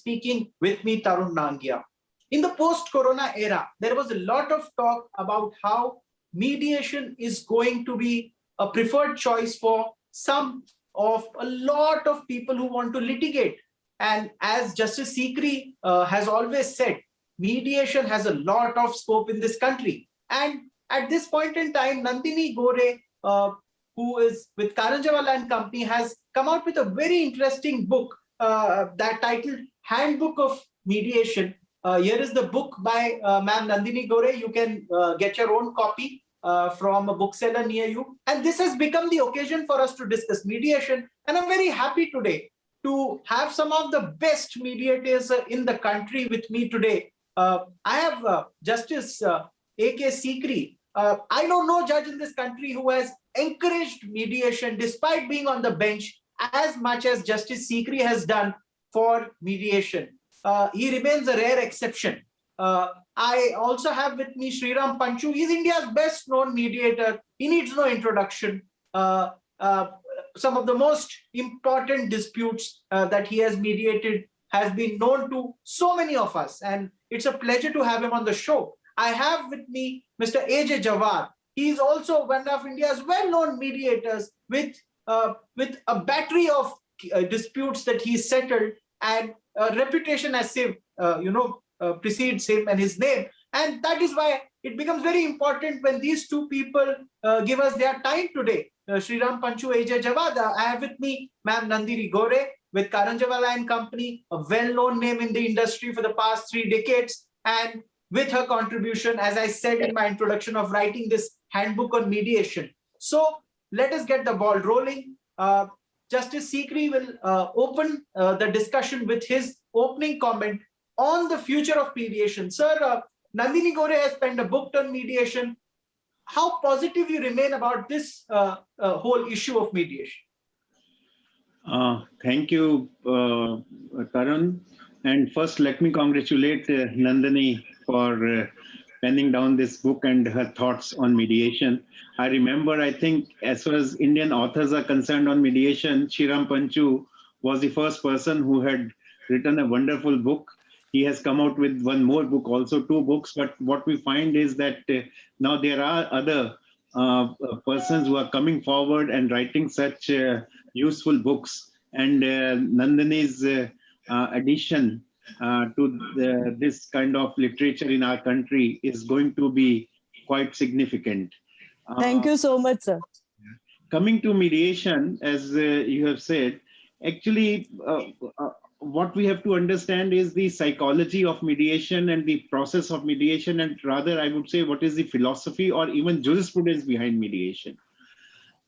speaking with me, Tarun Nangia. In the post-corona era, there was a lot of talk about how mediation is going to be a preferred choice for some of a lot of people who want to litigate. And as Justice Sikri has always said, mediation has a lot of scope in this country. And at this point in time, Nandini Gore, who is with Karanjawala and Company, has come out with a very interesting book that titled Handbook of Mediation. Here is the book by Ma'am Nandini Gore. You can get your own copy from a bookseller near you. And this has become the occasion for us to discuss mediation. And I'm very happy today to have some of the best mediators in the country with me today. I have Justice A.K. Sikri. I know no judge in this country who has encouraged mediation despite being on the bench as much as Justice Sikri has done for mediation. He remains a rare exception. I also have with me Sriram Panchu. He's India's best known mediator. He needs no introduction. Some of the most important disputes that he has mediated has been known to so many of us, and it's a pleasure to have him on the show. I have with me Mr. A.J. Jawar. He is also one of India's well-known mediators with a battery of disputes that he settled, and reputation as if, precedes him and his name. And that is why it becomes very important when these two people give us their time today. Sriram Panchu, A.J. Jawad. I have with me Ma'am Nandini Gore with Karanjawala and Company, a well-known name in the industry for the past 3 decades. And with her contribution, as I said in my introduction, of writing this handbook on mediation. So let us get the ball rolling. Justice Sikri will open the discussion with his opening comment on the future of mediation. Sir, Nandini Gore has penned a book on mediation. How positive you remain about this whole issue of mediation? Thank you, Tarun. And first, let me congratulate Nandini for penning down this book and her thoughts on mediation. I remember, I think, as far as Indian authors are concerned on mediation, Sriram Panchu was the first person who had written a wonderful book. He has come out with one more book, also 2 books. But what we find is that now there are other persons who are coming forward and writing such useful books. And Nandini's addition to this kind of literature in our country is going to be quite significant. Thank you so much, sir. Coming to mediation, as you have said, actually, what we have to understand is the psychology of mediation and the process of mediation, and rather, I would say, what is the philosophy or even jurisprudence behind mediation.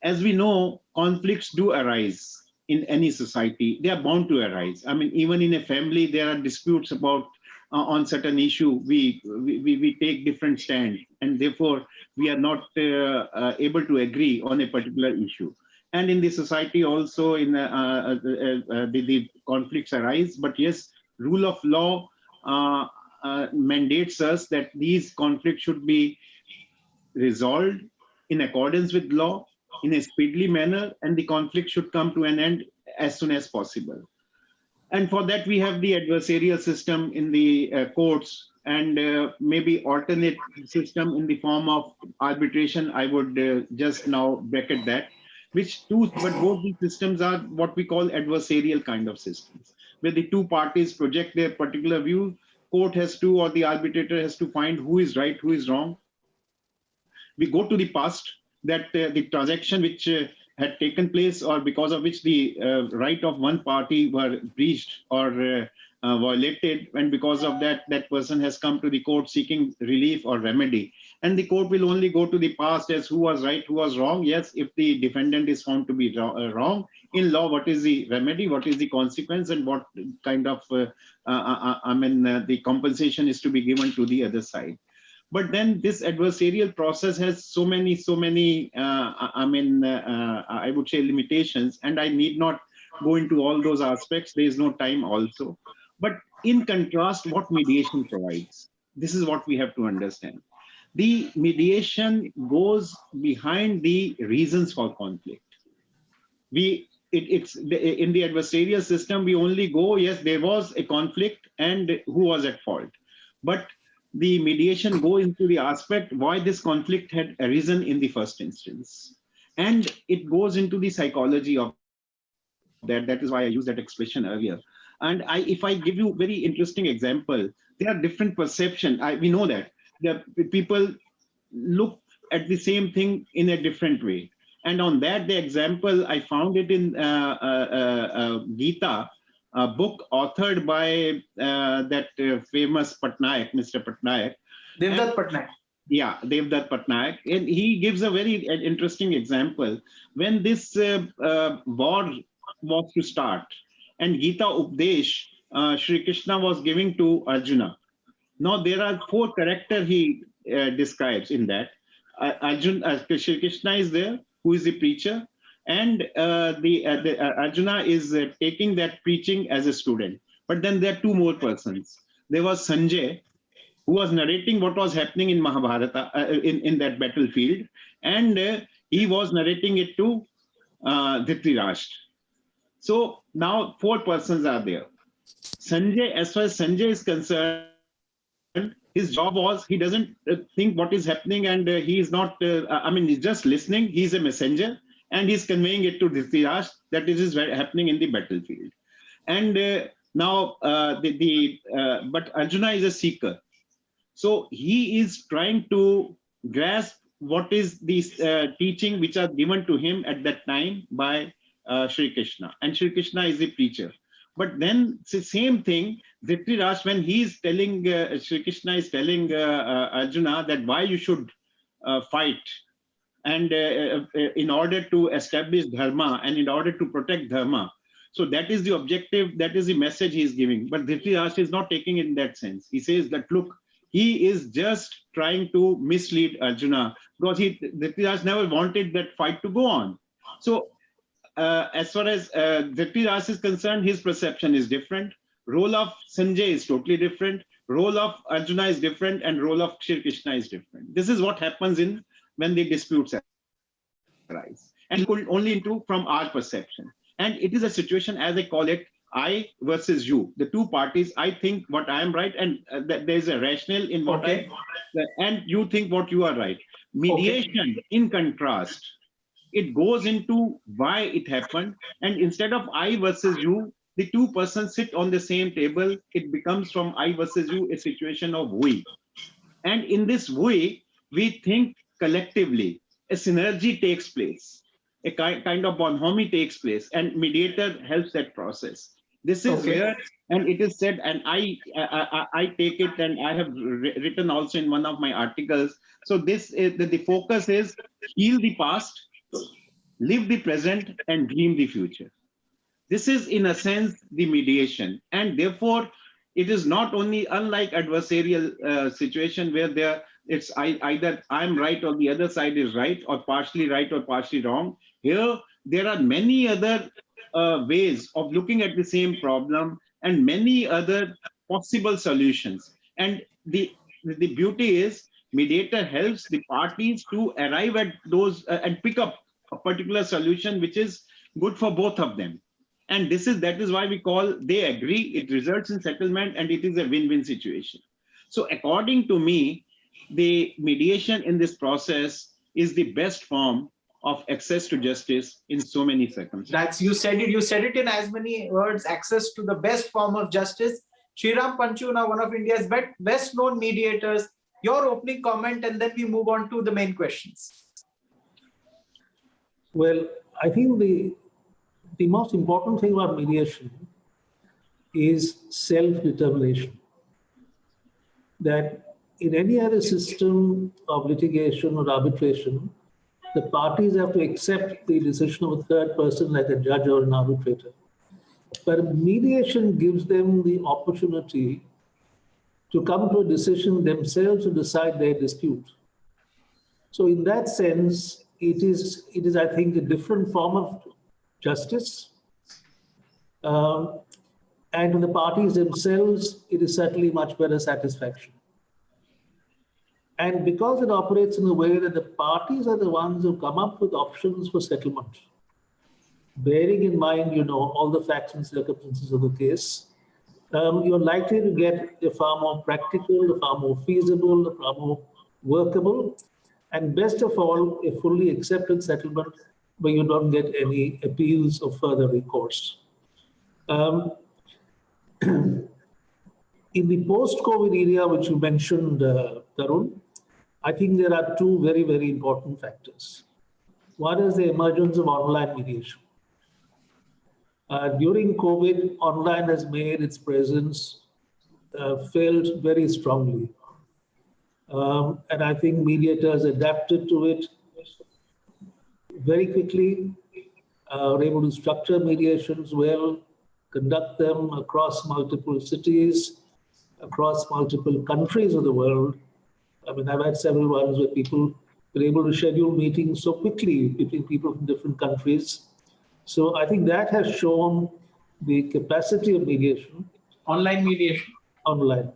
As we know, conflicts do arise in any society. They are bound to arise. I mean, even in a family, there are disputes about on certain issue. We take different stands, and therefore we are not able to agree on a particular issue. And in the society also, in the conflicts arise. But yes, rule of law mandates us that these conflicts should be resolved in accordance with law in a speedily manner, and the conflict should come to an end as soon as possible. And for that, we have the adversarial system in the courts, and maybe alternate system in the form of arbitration. I would just now bracket that. But both these systems are what we call adversarial kind of systems, where the 2 parties project their particular view. Court has to, or the arbitrator has to find who is right, who is wrong. We go to the past, that the transaction which had taken place, or because of which the right of one party were breached or violated, and because of that, that person has come to the court seeking relief or remedy. And the court will only go to the past as who was right, who was wrong. Yes, if the defendant is found to be wrong, in law, what is the remedy, what is the consequence, and what kind of, the compensation is to be given to the other side. But then this adversarial process has so many, I would say, limitations, and I need not go into all those aspects. There is no time also. But in contrast, what mediation provides, this is what we have to understand. The mediation goes behind the reasons for conflict. We it's in the adversarial system, we only go, yes, there was a conflict and who was at fault. But the mediation goes into the aspect why this conflict had arisen in the first instance. And it goes into the psychology of that. That is why I used that expression earlier. And if I give you very interesting example, there are different perception. We know that the people look at the same thing in a different way. And on that, the example, I found it in Gita, a book authored by that famous Patnaik, Mr. Patnaik. Devdutt Patnaik. Yeah, Devdutt Patnaik. And he gives a very interesting example. When this war was to start, and Gita Updesh, Sri Krishna was giving to Arjuna. Now, there are 4 characters he describes in that. Sri Krishna is there, who is the preacher, and Arjuna is taking that preaching as a student. But then there are 2 more persons. There was Sanjay, who was narrating what was happening in Mahabharata, in that battlefield, and he was narrating it to Dhritarashtra. So now 4 persons are there. Sanjay, as far as Sanjay is concerned, his job was, he doesn't think what is happening, and he is not, he's just listening. He's a messenger, and he's conveying it to Dhritarashtra that it is happening in the battlefield. And but Arjuna is a seeker. So he is trying to grasp what is this teaching which are given to him at that time by Sri Krishna. And Sri Krishna is the preacher. But then it's the same thing, Dhritarashtra, when he is telling, Sri Krishna is telling Arjuna that why you should fight, and in order to establish dharma and in order to protect dharma. So that is the objective, that is the message he is giving. But Dhritarashtra is not taking it in that sense. He says that, look, he is just trying to mislead Arjuna, because Dhritarashtra never wanted that fight to go on. So as far as Dhritarashtra is concerned, his perception is different. Role of Sanjay is totally different. Role of Arjuna is different, and role of Shri Krishna is different. This is what happens when the disputes arise, and only into from our perception. And it is a situation, as I call it, I versus you. The 2 parties, I think what I am right, and there is a rationale in what and you think what you are right. Mediation, in contrast, it goes into why it happened, and instead of I versus you, the 2 persons sit on the same table. It becomes from I versus you a situation of we, and in this we think collectively. A synergy takes place, a kind of bonhomie takes place, and mediator helps that process. This is where, and it is said, and I take it, and I have written also in one of my articles. So this is the focus is heal the past, live the present, and dream the future. This is, in a sense, the mediation, and therefore it is not only, unlike adversarial situation where it's either I'm right or the other side is right, or partially right or partially wrong. Here there are many other ways of looking at the same problem and many other possible solutions. And the beauty is mediator helps the parties to arrive at those and pick up a particular solution which is good for both of them. And that is why we call they agree, it results in settlement, and it is a win-win situation. So according to me, the mediation in this process is the best form of access to justice in so many circumstances. You said it in as many words, access to the best form of justice. Sriram Panchu, now one of India's best known mediators, your opening comment, and then we move on to the main questions. Well, I think the most important thing about mediation is self-determination. That in any other system of litigation or arbitration, the parties have to accept the decision of a third person like a judge or an arbitrator. But mediation gives them the opportunity to come to a decision themselves to decide their dispute. So in that sense, it is, I think, a different form of justice. And to the parties themselves, it is certainly much better satisfaction. And because it operates in a way that the parties are the ones who come up with options for settlement, bearing in mind, all the facts and circumstances of the case, you're likely to get a far more practical, a far more feasible, a far more workable, and best of all, a fully accepted settlement where you don't get any appeals of further recourse. Um, in the post-COVID era, which you mentioned, Tarun, I think there are two very, very important factors. One is the emergence of online mediation. During COVID, online has made its presence felt very strongly. And I think mediators adapted to it very quickly, are able to structure mediations well, conduct them across multiple cities, across multiple countries of the world. I mean, I've had several ones where people were able to schedule meetings so quickly between people from different countries. So I think that has shown the capacity of mediation. Online mediation. Online.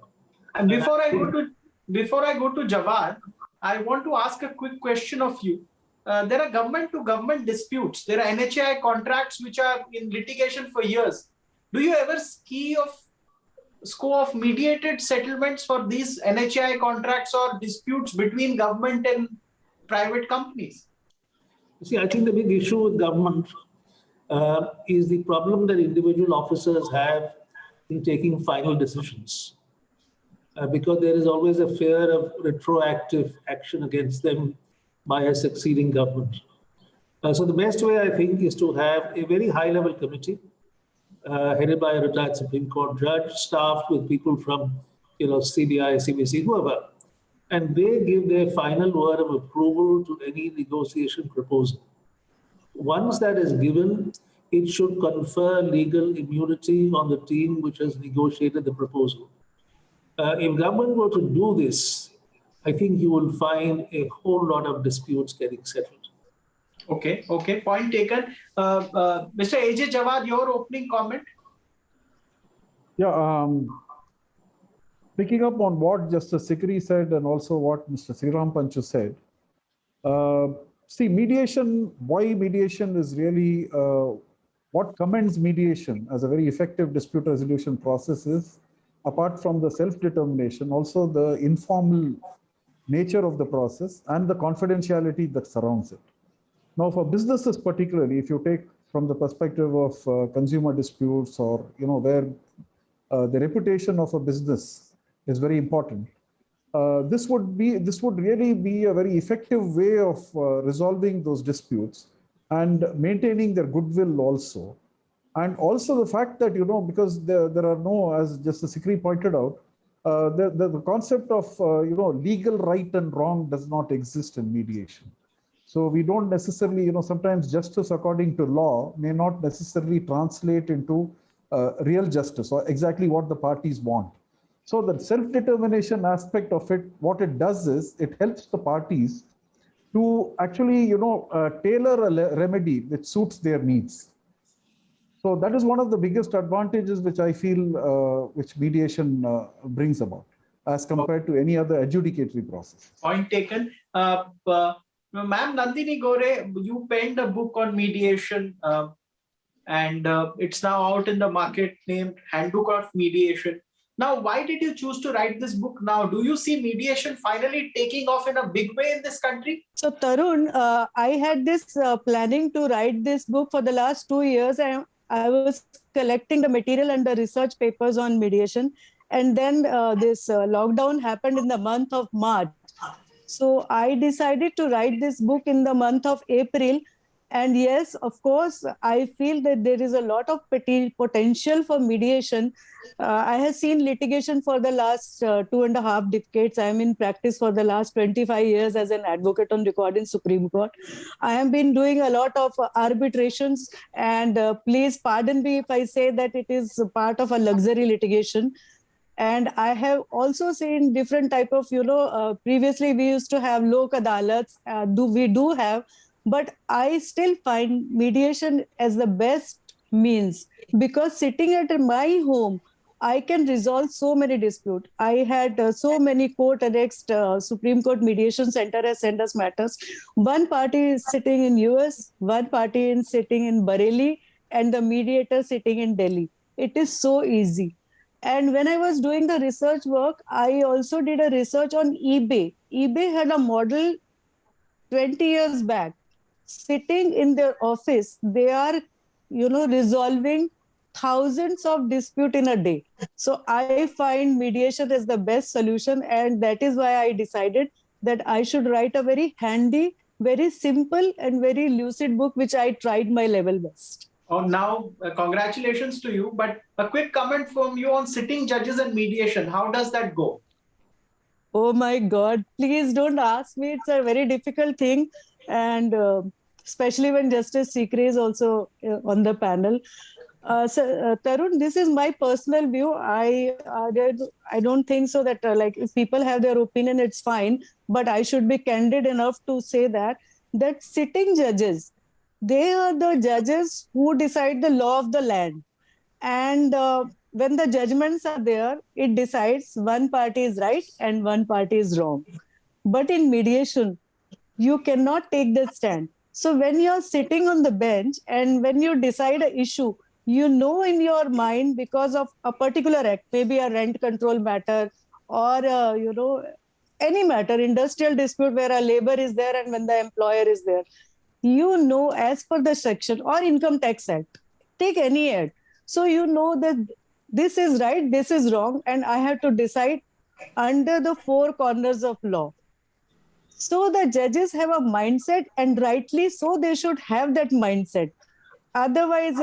And before I go to Jawad, I want to ask a quick question of you. There are government-to-government disputes. There are NHAI contracts which are in litigation for years. Do you ever scope of mediated settlements for these NHAI contracts or disputes between government and private companies? See, I think the big issue with government is the problem that individual officers have in taking final decisions. Because there is always a fear of retroactive action against them by a succeeding government. So the best way, I think, is to have a very high-level committee headed by a retired Supreme Court judge, staffed with people from, CBI, CBC, whoever, and they give their final word of approval to any negotiation proposal. Once that is given, it should confer legal immunity on the team which has negotiated the proposal. If government were to do this, I think you will find a whole lot of disputes getting settled. Okay, point taken. Mr. AJ Jawad, your opening comment? Yeah, picking up on what Justice Sikri said and also what Mr. Sriram Panchu said, see, mediation, why mediation is really, what commends mediation as a very effective dispute resolution process is, apart from the self-determination, also the informal nature of the process and the confidentiality that surrounds it. Now, for businesses particularly, if you take from the perspective of consumer disputes or, where the reputation of a business is very important, this would really be a very effective way of resolving those disputes and maintaining their goodwill also. And also the fact that, because there are no, as Justice Sikri pointed out, the concept of, legal right and wrong does not exist in mediation. So we don't necessarily, sometimes justice according to law may not necessarily translate into real justice or exactly what the parties want. So the self-determination aspect of it, what it does is it helps the parties to actually, tailor a remedy which suits their needs. So that is one of the biggest advantages which I feel which mediation brings about as compared to any other adjudicatory process. Point taken. Ma'am Nandini Gore, you penned a book on mediation and it's now out in the market named Handbook of Mediation. Now, why did you choose to write this book now? Do you see mediation finally taking off in a big way in this country? So Tarun, I had this planning to write this book for the last 2 years. I was collecting the material and the research papers on mediation. And then this lockdown happened in the month of March. So I decided to write this book in the month of April. And yes, of course, I feel that there is a lot of potential for mediation. I have seen litigation for the last 2.5 decades. I am in practice for the last 25 years as an advocate on record in Supreme Court. I have been doing a lot of arbitrations, and please pardon me if I say that it is part of a luxury litigation. And I have also seen different type of, previously we used to have lok adalats, we do have, but I still find mediation as the best means, because sitting at my home, I can resolve so many disputes. I had so many court annexed Supreme Court Mediation Center has sent us matters. One party is sitting in US, one party is sitting in Bareilly, and the mediator sitting in Delhi. It is so easy. And when I was doing the research work, I also did a research on eBay. eBay had a model 20 years back. Sitting in their office, they are, resolving thousands of dispute in a day. So I find mediation is the best solution, and that is why I decided that I should write a very handy, very simple, and very lucid book, which I tried my level best. Oh, now, congratulations to you. But a quick comment from you on sitting judges and mediation. How does that go? Oh my God, please don't ask me. It's a very difficult thing. And especially when Justice Sikri is also on the panel. Tarun, this is my personal view. I don't think so that like if people have their opinion, it's fine. But I should be candid enough to say that sitting judges, they are the judges who decide the law of the land. And when the judgments are there, it decides one party is right and one party is wrong. But in mediation, you cannot take the stand. So when you're sitting on the bench and when you decide an issue, you know in your mind because of a particular act, maybe a rent control matter or any matter, industrial dispute where a labor is there and when the employer is there, as per the section or income tax act, take any act. So you know that this is right, this is wrong, and I have to decide under the four corners of law. So the judges have a mindset, and rightly so, they should have that mindset. Otherwise,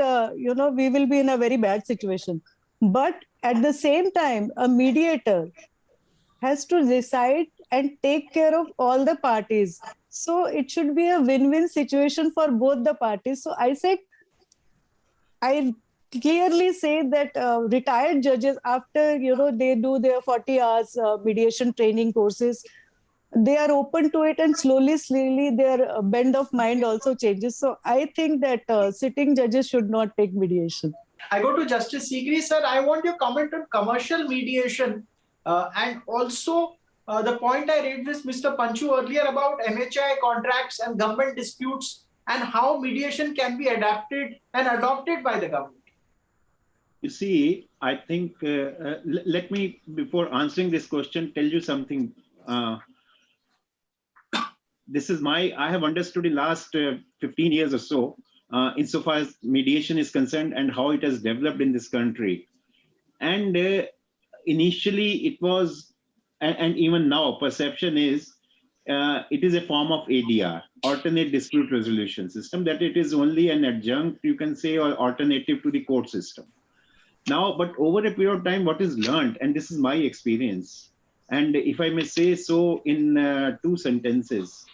we will be in a very bad situation. But at the same time, a mediator has to decide and take care of all the parties. So it should be a win-win situation for both the parties. So I clearly say that retired judges, after they do their 40 hours mediation training courses, they are open to it, and slowly their bend of mind also changes. So I think that sitting judges should not take mediation. I go to Justice Sikri, sir. I want your comment on commercial mediation and also the point I raised with Mr. Panchu earlier about MHI contracts and government disputes and how mediation can be adapted and adopted by the government. You see, I think, let me, before answering this question, tell you something. I have understood in last 15 years or so, insofar as mediation is concerned and how it has developed in this country. And initially it was, and even now, perception is, it is a form of ADR, alternate dispute resolution system, that it is only an adjunct, you can say, or alternative to the court system. Now, but over a period of time, what is learned, and this is my experience, and if I may say so in 2 sentences,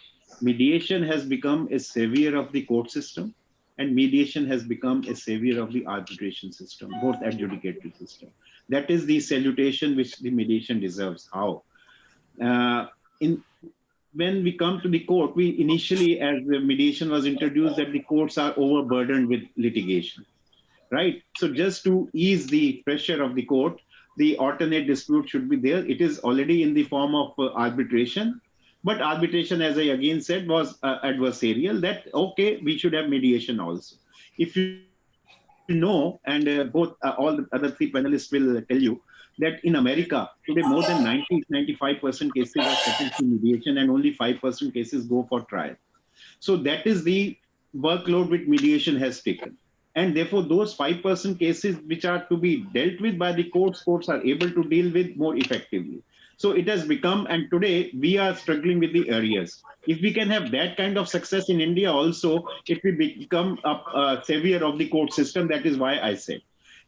mediation has become a savior of the court system, and mediation has become a savior of the arbitration system, both adjudicatory system. That is the salutation which the mediation deserves. How? When we come to the court, we initially, as the mediation was introduced, that the courts are overburdened with litigation, right? So just to ease the pressure of the court, the alternate dispute should be there. It is already in the form of arbitration. But arbitration, as I again said, was adversarial, that, okay, we should have mediation also. If you know, and all the other 3 panelists will tell you, that in America, today more than 95% cases are settled through mediation and only 5% cases go for trial. So that is the workload which mediation has taken. And therefore, those 5% cases which are to be dealt with by the courts are able to deal with more effectively. So it has become, and today we are struggling with the areas. If we can have that kind of success in India also, it will become a savior of the court system. That is why I said.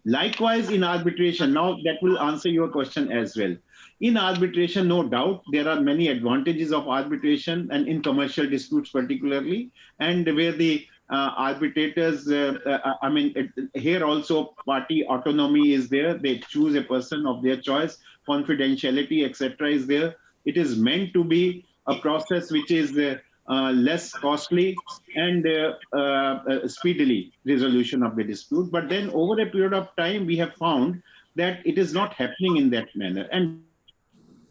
Likewise, in arbitration, now that will answer your question as well. In arbitration, no doubt, there are many advantages of arbitration, and in commercial disputes particularly, and where the arbitrators, here also party autonomy is there. They choose a person of their choice, confidentiality, etc. is there. It is meant to be a process which is less costly and speedily resolution of the dispute. But then over a period of time, we have found that it is not happening in that manner. And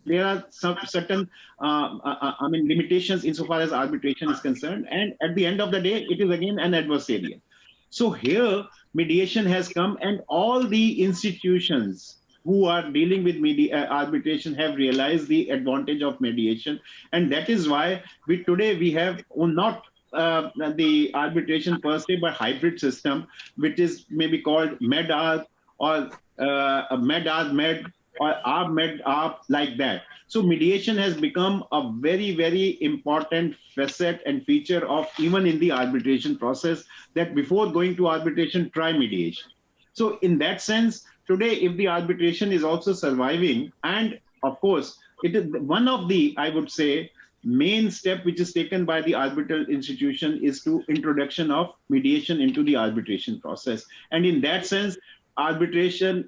there are some certain, limitations insofar as arbitration is concerned. And at the end of the day, it is again an adversarial. So here, mediation has come, and all the institutions who are dealing with arbitration have realized the advantage of mediation. And that is why today we have not the arbitration per se, but hybrid system, which is maybe called med-arb or med-arb-med or arb-med-arb, like that. So mediation has become a very, very important facet and feature of even in the arbitration process, that before going to arbitration, try mediation. So in that sense, today, if the arbitration is also surviving, and of course, it is one of the, I would say, main step which is taken by the arbitral institution is to introduction of mediation into the arbitration process. And in that sense, mediation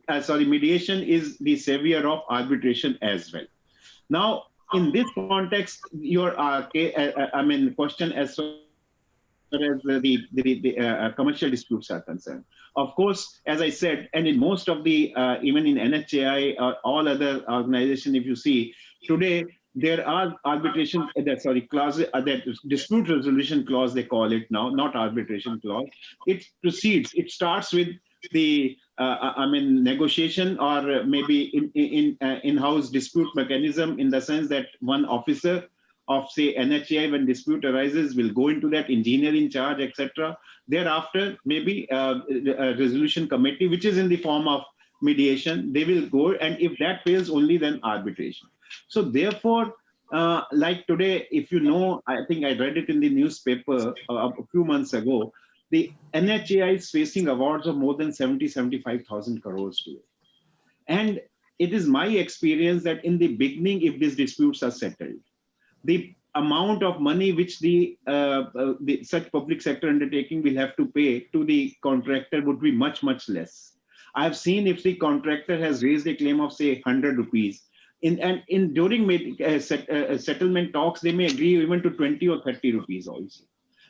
is the savior of arbitration as well. Now, in this context, your question as far as the commercial disputes are concerned. Of course, as I said, and in most of the, even in NHAI or all other organizations, if you see, today there are arbitration, clauses, that dispute resolution clause, they call it now, not arbitration clause. It proceeds, it starts with the negotiation, or maybe in-house dispute mechanism, in the sense that one officer of, say, NHAI, when dispute arises, will go into that, engineer in charge, etc. Thereafter, maybe a resolution committee, which is in the form of mediation, they will go, and if that fails, only then arbitration. So therefore, like today, if you know, I think I read it in the newspaper a few months ago, the NHAI is facing awards of more than 75,000 crores today. And it is my experience that in the beginning, if these disputes are settled, the amount of money which the such public sector undertaking will have to pay to the contractor would be much, much less. I've seen if the contractor has raised a claim of, say, 100 rupees, during settlement talks, they may agree even to 20 or 30 rupees also.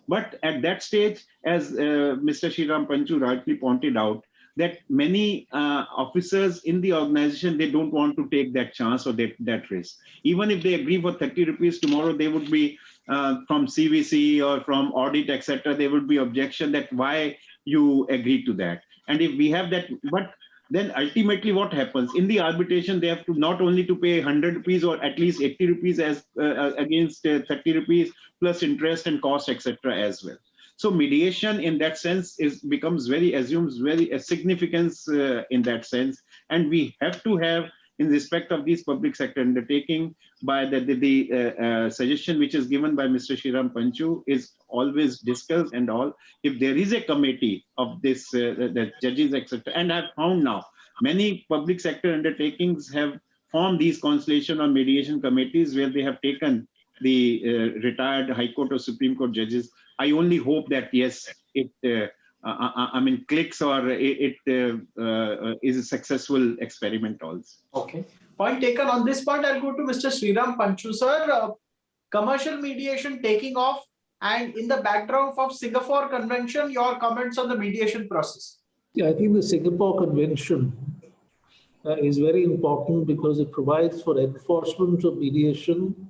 But at that stage, as Mr. Sriram Panchu rightly pointed out, that many officers in the organization, they don't want to take that chance or that risk. Even if they agree for 30 rupees, tomorrow they would be from CVC or from audit, etc. There would be objection that why you agree to that. And if we have that, but then ultimately what happens in the arbitration, they have to not only to pay 100 rupees or at least 80 rupees as against 30 rupees plus interest and cost, etc. as well. So mediation in that sense assumes very a significance in that sense. And we have to have, in respect of these public sector undertaking, by the suggestion which is given by Mr. Sriram Panchu is always discussed and all. If there is a committee of this, the judges, etc. And I've found now many public sector undertakings have formed these constellation or mediation committees where they have taken the retired High Court or Supreme Court judges. I only hope that, yes, it clicks, or it is a successful experiment also. Okay. Point taken on this point. I'll go to Mr. Sriram Panchu, sir. Commercial mediation taking off, and in the backdrop of Singapore Convention, your comments on the mediation process. Yeah, I think the Singapore Convention is very important because it provides for enforcement of mediation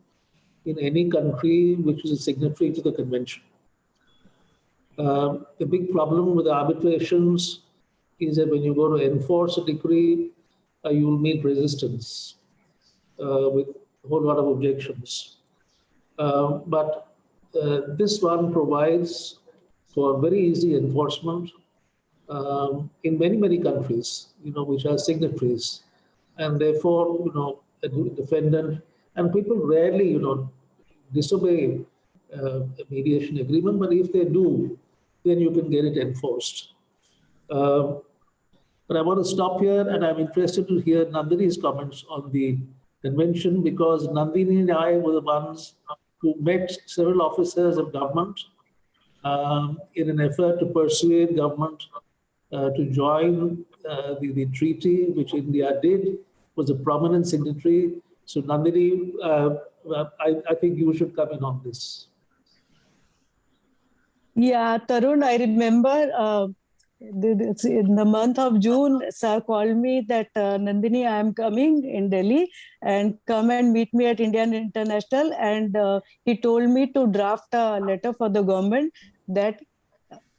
in any country which is a signatory to the convention. The big problem with arbitrations is that when you go to enforce a decree, you will meet resistance with a whole lot of objections. But this one provides for very easy enforcement in many, many countries, which are signatories. And therefore, a defendant, and people rarely, disobey a mediation agreement, but if they do, then you can get it enforced. But I want to stop here, and I'm interested to hear Nandini's comments on the convention, because Nandini and I were the ones who met several officers of government in an effort to persuade government to join the treaty, which India did, was a prominent signatory. So Nandini, I think you should come in on this. Yeah, Tarun, I remember In the month of June, sir called me that Nandini, I am coming in Delhi and come and meet me at Indian International. And he told me to draft a letter for the government that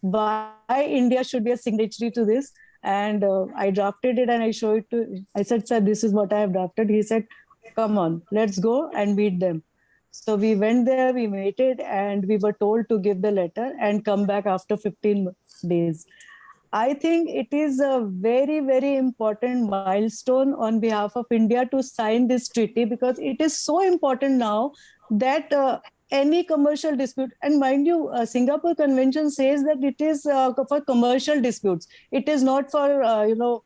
why India should be a signatory to this. And I drafted it and I showed it to, I said, sir, this is what I have drafted. He said, come on, let's go and meet them. So we went there, we waited, and we were told to give the letter and come back after 15 days. I think it is a very, very important milestone on behalf of India to sign this treaty, because it is so important now that any commercial dispute, and mind you, Singapore Convention says that it is for commercial disputes. It is not for,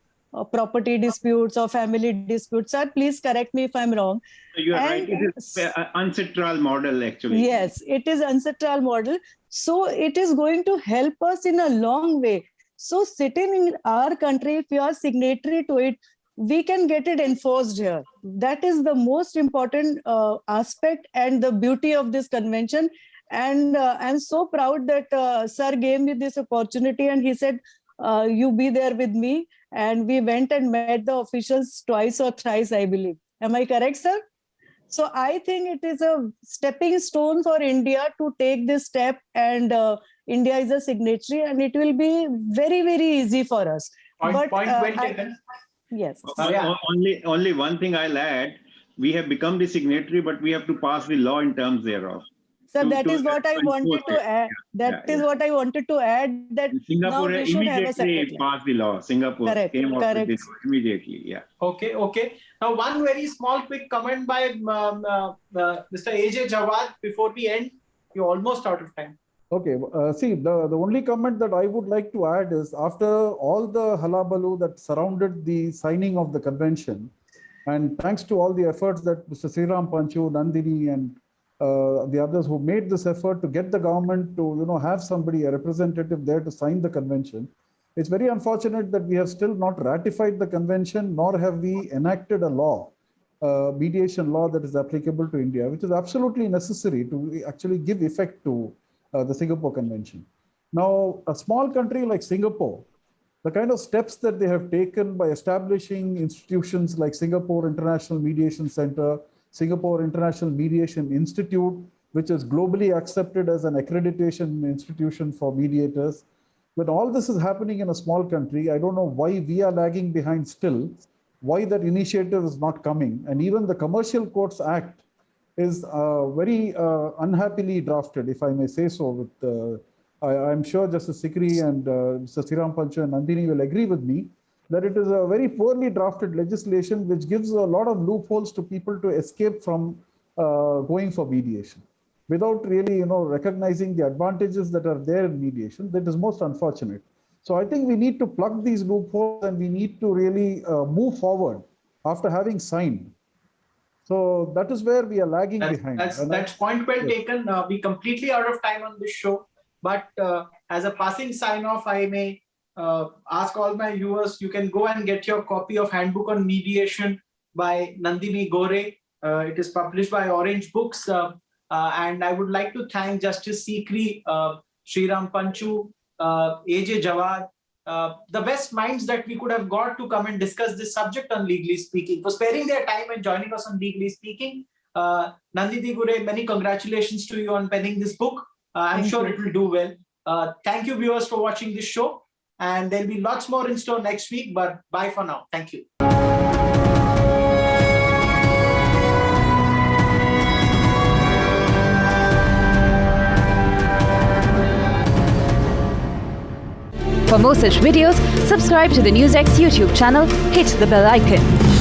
property disputes or family disputes. Sir, please correct me if I'm wrong. You're right. It is ancestral model, actually. Yes, it is ancestral model. So it is going to help us in a long way. So sitting in our country, if you are signatory to it, we can get it enforced here. That is the most important aspect and the beauty of this convention. And I'm so proud that sir gave me this opportunity and he said, you be there with me. And we went and met the officials twice or thrice, I believe. Am I correct, sir? So I think it is a stepping stone for India to take this step, and India is a signatory, and it will be very, very easy for us. Point well taken. Yes. Only one thing I'll add. We have become the signatory, but we have to pass the law in terms thereof. So that is what I wanted to add. That is what I wanted to add. That Singapore now we should have a immediately passed the law. Singapore came out with this immediately. Yeah. Okay. Now, one very small, quick comment by Mr. AJ Jawad before we end. You're almost out of time. Okay. See, the only comment that I would like to add is, after all the hullabaloo that surrounded the signing of the convention, and thanks to all the efforts that Mr. Sriram Panchu, Nandini, and the others who made this effort to get the government to have somebody, a representative there to sign the convention, it's very unfortunate that we have still not ratified the convention, nor have we enacted a law, mediation law that is applicable to India, which is absolutely necessary to actually give effect to the Singapore Convention. Now, a small country like Singapore, the kind of steps that they have taken by establishing institutions like Singapore International Mediation Center, Singapore International Mediation Institute, which is globally accepted as an accreditation institution for mediators. When all this is happening in a small country, I don't know why we are lagging behind still, why that initiative is not coming. And even the Commercial Courts Act is very unhappily drafted, if I may say so. With I'm sure Justice Sikri and Mr. Sriram Panchu and Nandini will agree with me that it is a very poorly drafted legislation which gives a lot of loopholes to people to escape from going for mediation without really recognizing the advantages that are there in mediation. That is most unfortunate. So I think we need to plug these loopholes and we need to really move forward after having signed. So that is where we are lagging behind. That's point well taken. We completely out of time on this show. But as a passing sign off, I may ask all my viewers, you can go and get your copy of Handbook on Mediation by Nandini Gore. It is published by Orange Books. And I would like to thank Justice Sikri, Sriram Panchu, AJ Jawad, the best minds that we could have got to come and discuss this subject on Legally Speaking, for sparing their time and joining us on Legally Speaking. Nandini Gore, many congratulations to you on penning this book. I'm sure it will do well. Thank you, viewers, for watching this show. And there'll be lots more in store next week, but bye for now. Thank you. For more such videos, subscribe to the NewsX YouTube channel, hit the bell icon.